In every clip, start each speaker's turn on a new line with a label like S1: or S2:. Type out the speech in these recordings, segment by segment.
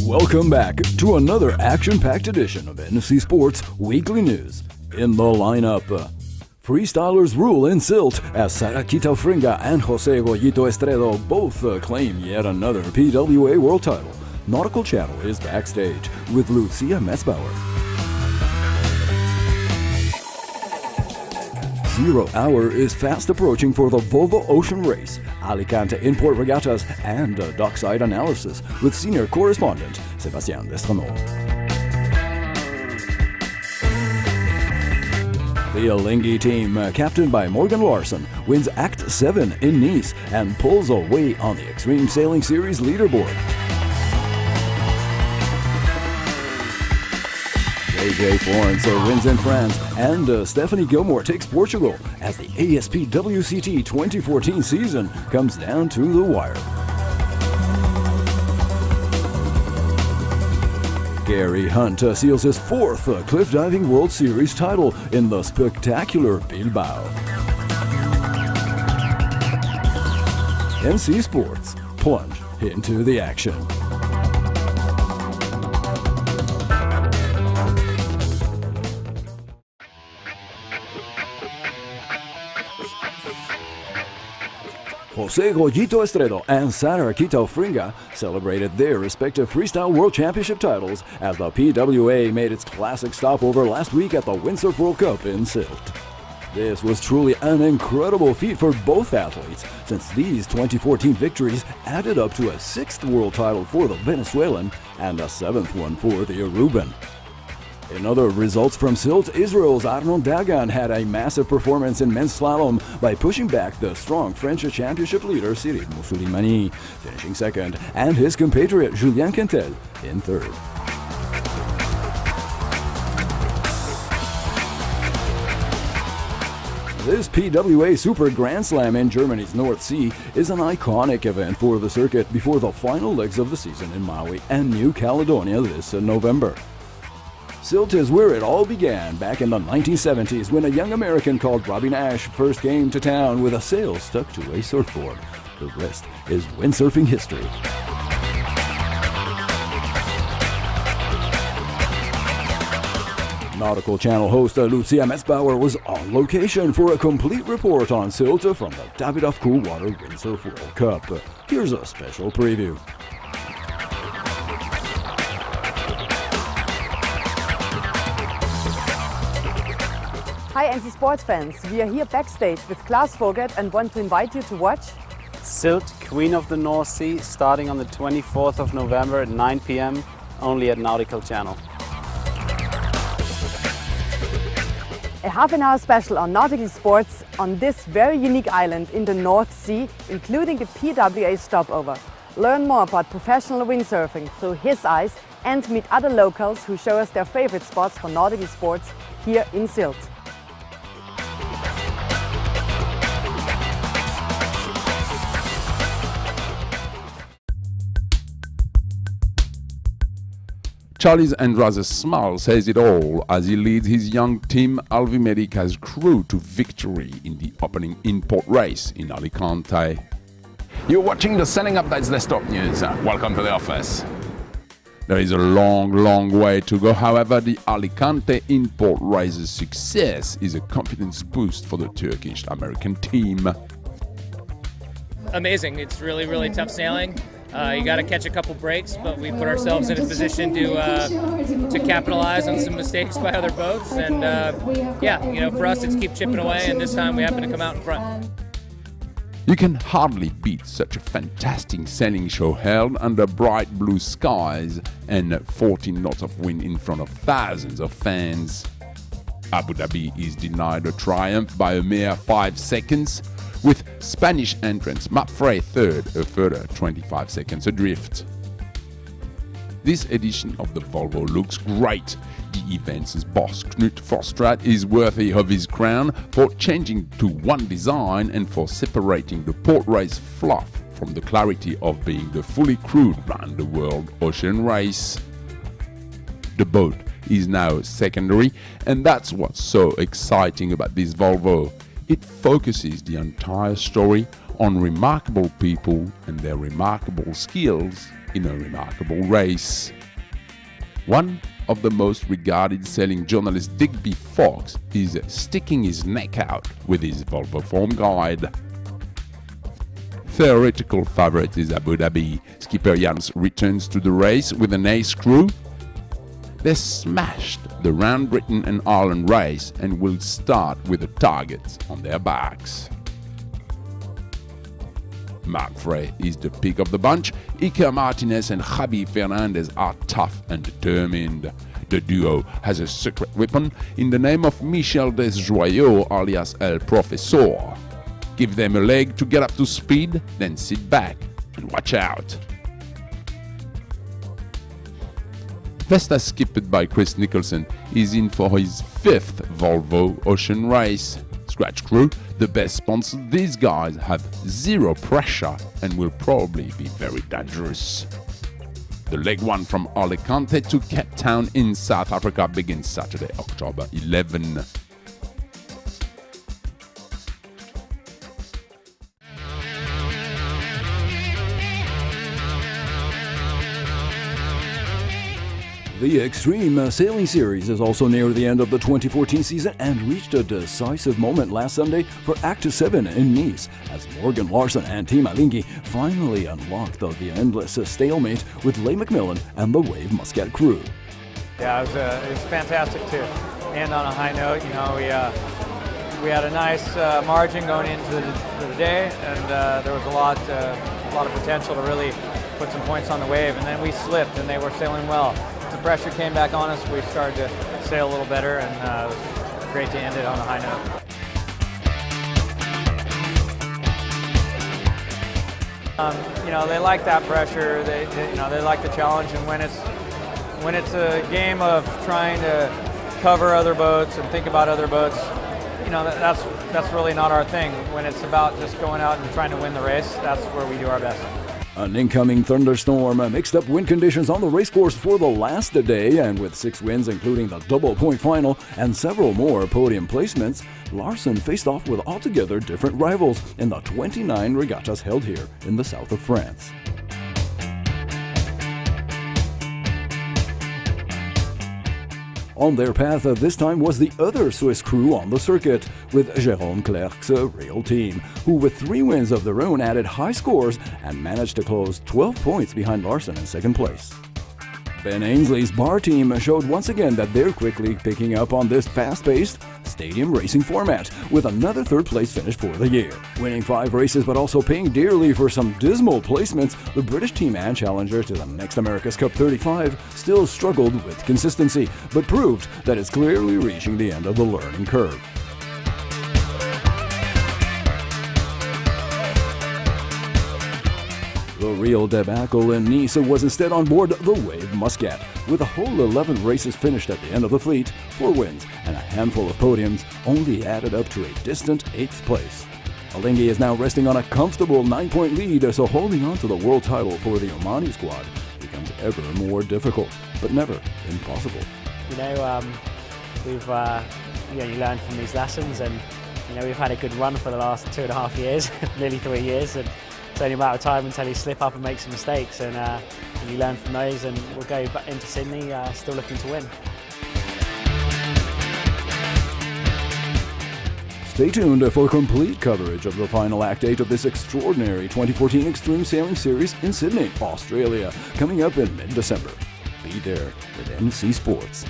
S1: Welcome back to another action-packed edition of NC Sports Weekly News. In the lineup, Freestylers rule in Sylt as Quita Offringa and José Gollito Estredo both claim yet another PWA World Title. Nautical Channel is backstage with Lucia Metzbauer. 0 hour is fast approaching for the Volvo Ocean Race, Alicante import regattas, and a dockside analysis with Senior Correspondent Sebastien Destremau. The Alinghi Team, captained by Morgan Larson, wins Act 7 in Nice and pulls away on the Extreme Sailing Series leaderboard. Florence wins in France, and Stephanie Gilmore takes Portugal as the ASP-WCT 2014 season comes down to the wire. Gary Hunt seals his 4th Cliff Diving World Series title in the spectacular Bilbao. NC Sports, plunge into the action. José Gollito Estredo and Quita Offringa celebrated their respective Freestyle World Championship titles as the PWA made its classic stopover last week at the Windsurf World Cup in Sylt. This was truly an incredible feat for both athletes, since these 2014 victories added up to a 6th world title for the Venezuelan and a 7th one for the Aruban. In other results from Sylt, Israel's Arnon Dagan had a massive performance in men's slalom by pushing back the strong French championship leader Cyril Moussouli-Mani, finishing 2nd, and his compatriot Julien Quintel in 3rd. This PWA Super Grand Slam in Germany's North Sea is an iconic event for the circuit before the final legs of the season in Maui and New Caledonia this November. Sylt is where it all began back in the 1970s when a young American called Robbie Nash first came to town with a sail stuck to a surfboard. The rest is windsurfing history. Nautical Channel host Lucia Metzbauer was on location for a complete report on Sylt from the Davidoff Coolwater Windsurf World Cup. Here's a special preview.
S2: Hi NC Sports fans, we are here backstage with Klaus Vogert and want to invite you to watch
S3: Sylt, Queen of the North Sea, starting on the 24th of November at 9 p.m. only at Nautical Channel.
S2: A half-an-hour special on nautical sports on this very unique island in the North Sea, including a PWA stopover. Learn more about professional windsurfing through his eyes and meet other locals who show us their favorite spots for nautical sports here in Sylt.
S4: Charlie's Andra's smile says it all as he leads his young team Alvi Medica's crew to victory in the opening import race in Alicante.
S5: You're watching the Sailing Updates Desktop News. Welcome to the office.
S4: There is a long way to go. However, the Alicante import race's success is a confidence boost for the Turkish-American team.
S6: Amazing. It's really tough sailing. You got to catch a couple breaks, but we put ourselves in a position to capitalize on some mistakes by other boats. And for us, it's keep chipping away, and this time we happen to come out in front.
S4: You can hardly beat such a fantastic sailing show held under bright blue skies and 14 knots of wind in front of thousands of fans. Abu Dhabi is denied a triumph by a mere 5 seconds, with Spanish entrant Mapfre third, a further 25 seconds adrift. This edition of the Volvo looks great. The event's boss Knut Forstad is worthy of his crown for changing to one design and for separating the port race fluff from the clarity of being the fully crewed round the World Ocean Race. The boat is now secondary, and that's what's so exciting about this Volvo. It focuses the entire story on remarkable people and their remarkable skills in a remarkable race. One of the most regarded sailing journalists, Digby Fox, is sticking his neck out with his Volvo form guide. Theoretical favorite is Abu Dhabi. Skipper Jans returns to the race with an ace crew. They smashed the round Britain and Ireland race and will start with a target on their backs. Mark Frey is the pick of the bunch. Iker Martinez and Javi Fernandez are tough and determined. The duo has a secret weapon in the name of Michel Desjoyaux alias El Professor. Give them a leg to get up to speed, then sit back and watch out. Vesta, skipped by Chris Nicholson, is in for his 5th Volvo Ocean Race. Scratch crew, the best sponsor. These guys have zero pressure and will probably be very dangerous. The leg one from Alicante to Cape Town in South Africa begins Saturday, October 11.
S1: The Extreme Sailing Series is also near the end of the 2014 season and reached a decisive moment last Sunday for Act 7 in Nice, as Morgan Larson and Team Alinghi finally unlocked the endless stalemate with Leigh McMillan and the Wave Muscat crew.
S7: Yeah, it was fantastic to end on a high note. You know, we had a nice margin going into the day, and there was a lot of potential to really put some points on the Wave, and then we slipped, and they were sailing well. The pressure came back on us, we started to sail a little better, and it was great to end it on a high note. You know, they like that pressure. They like the challenge, and when it's a game of trying to cover other boats and think about other boats, you know, that's really not our thing. When it's about just going out and trying to win the race, that's where we do our best.
S1: An incoming thunderstorm mixed up wind conditions on the racecourse for the last day, and with 6 wins including the double-point final and several more podium placements, Larson faced off with altogether different rivals in the 29 regattas held here in the south of France. On their path this time was the other Swiss crew on the circuit, with Jérôme Clerc's Real Team, who with 3 wins of their own added high scores and managed to close 12 points behind Larson in second place. Ben Ainsley's Bar Team showed once again that they're quickly picking up on this fast-paced stadium racing format, with another third-place finish for the year. Winning 5 races but also paying dearly for some dismal placements, the British team and challenger to the next America's Cup 35 still struggled with consistency, but proved that it's clearly reaching the end of the learning curve. The real debacle in Nice was instead on board the Wave Muscat, with a whole 11 races finished at the end of the fleet, 4 wins and a handful of podiums only added up to a distant 8th place. Alinghi is now resting on a comfortable 9-point lead, so holding on to the world title for the Omani squad becomes ever more difficult, but never impossible.
S8: You know, you learn from these lessons, and you know, we've had a good run for the last 2.5 years, nearly 3 years, and it's only a matter of time until you slip up and make some mistakes, and you learn from those, and we'll go back into Sydney still looking to win.
S1: Stay tuned for complete coverage of the final Act 8 of this extraordinary 2014 Extreme Sailing Series in Sydney, Australia, coming up in mid-December. Be there with NC Sports.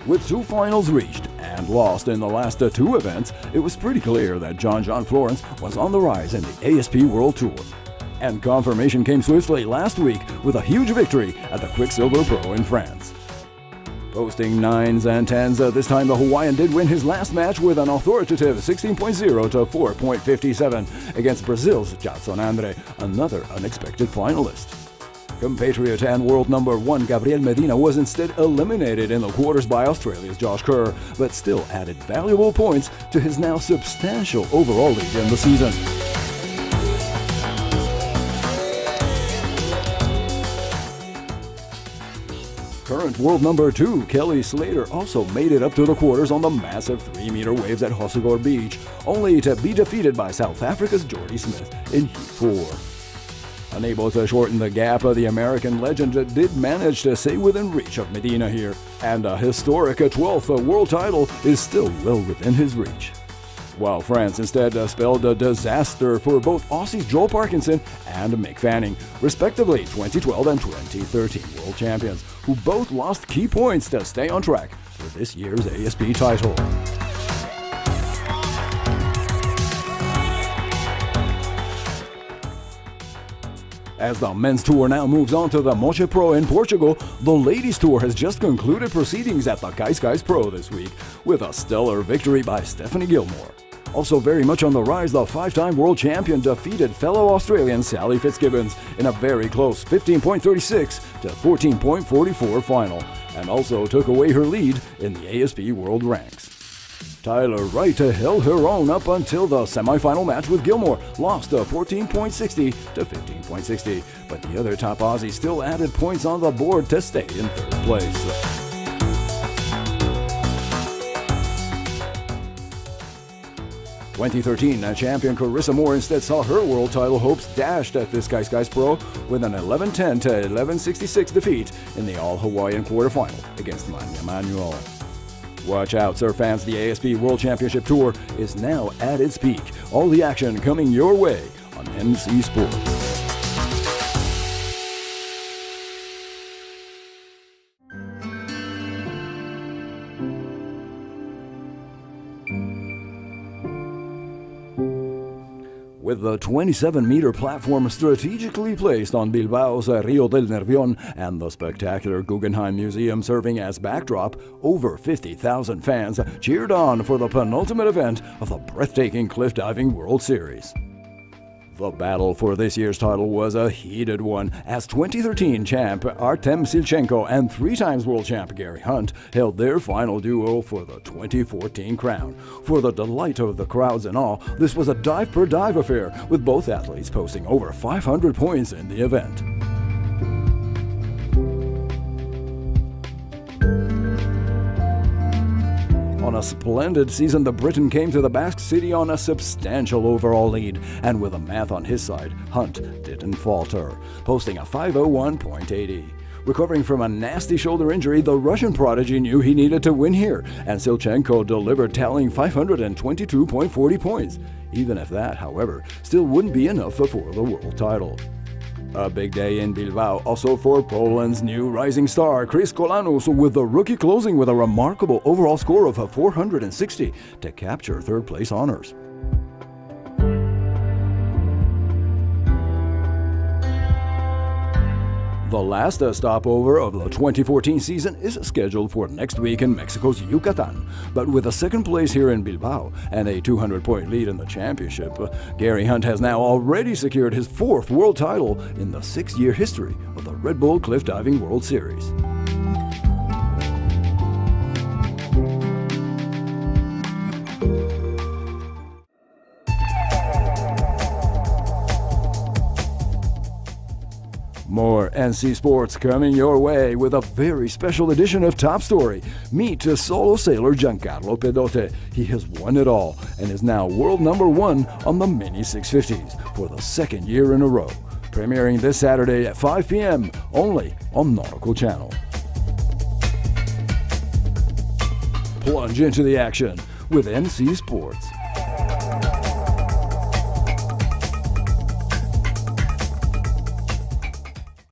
S1: With 2 finals reached and lost in the last 2 events, it was pretty clear that John Florence was on the rise in the ASP World Tour. And confirmation came swiftly last week with a huge victory at the Quicksilver Pro in France. Posting 9s and 10s, this time the Hawaiian did win his last match with an authoritative 16.0 to 4.57 against Brazil's Jadson Andre, another unexpected finalist. Compatriot and world number 1 Gabriel Medina was instead eliminated in the quarters by Australia's Josh Kerr, but still added valuable points to his now substantial overall lead in the season. Current world number 2, Kelly Slater, also made it up to the quarters on the massive 3-meter waves at Hossegor Beach, only to be defeated by South Africa's Jordy Smith in Heat 4. Unable to shorten the gap, the American legend did manage to stay within reach of Medina here, and a historic 12th world title is still well within his reach. While France instead spelled a disaster for both Aussies Joel Parkinson and Mick Fanning, respectively 2012 and 2013 world champions, who both lost key points to stay on track for this year's ASP title. As the men's tour now moves on to the Moche Pro in Portugal, the ladies' tour has just concluded proceedings at the Cascais Pro this week with a stellar victory by Stephanie Gilmore. Also very much on the rise, the 5-time world champion defeated fellow Australian Sally Fitzgibbons in a very close 15.36 to 14.44 final, and also took away her lead in the ASP World ranks. Tyler Wright held her own up until the semi-final match with Gilmore, lost to 14.60 to 15.60, but the other top Aussie still added points on the board to stay in third place. 2013 champion Carissa Moore instead saw her world title hopes dashed at this Cascais Pro with an 11-10 to 11-66 defeat in the All-Hawaiian quarterfinal against Manya Manuel. Watch out, surf fans, the ASP World Championship Tour is now at its peak. All the action coming your way on NC Sports. With the 27-meter platform strategically placed on Bilbao's Rio del Nervión and the spectacular Guggenheim Museum serving as backdrop, over 50,000 fans cheered on for the penultimate event of the breathtaking cliff diving World Series. The battle for this year's title was a heated one, as 2013 champ Artem Silchenko and 3-time world champ Gary Hunt held their final duel for the 2014 crown. For the delight of the crowds and all, this was a dive-per-dive affair, with both athletes posting over 500 points in the event. On a splendid season, the Briton came to the Basque City on a substantial overall lead, and with the math on his side, Hunt didn't falter, posting a 5:01.80. Recovering from a nasty shoulder injury, the Russian prodigy knew he needed to win here, and Silchenko delivered, tallying 522.40 points, even if that, however, still wouldn't be enough for the world title. A big day in Bilbao also for Poland's new rising star, Chris Kolanus, with the rookie closing with a remarkable overall score of 460 to capture third place honors. The last stopover of the 2014 season is scheduled for next week in Mexico's Yucatan. But with a second place here in Bilbao and a 200-point lead in the championship, Gary Hunt has now already secured his 4th world title in the 6-year history of the Red Bull Cliff Diving World Series. More NC Sports coming your way with a very special edition of Top Story. Meet solo sailor Giancarlo Pedote. He has won it all and is now world number 1 on the Mini 650s for the 2nd year in a row. Premiering this Saturday at 5 p.m. only on Nautical Channel. Plunge into the action with NC Sports.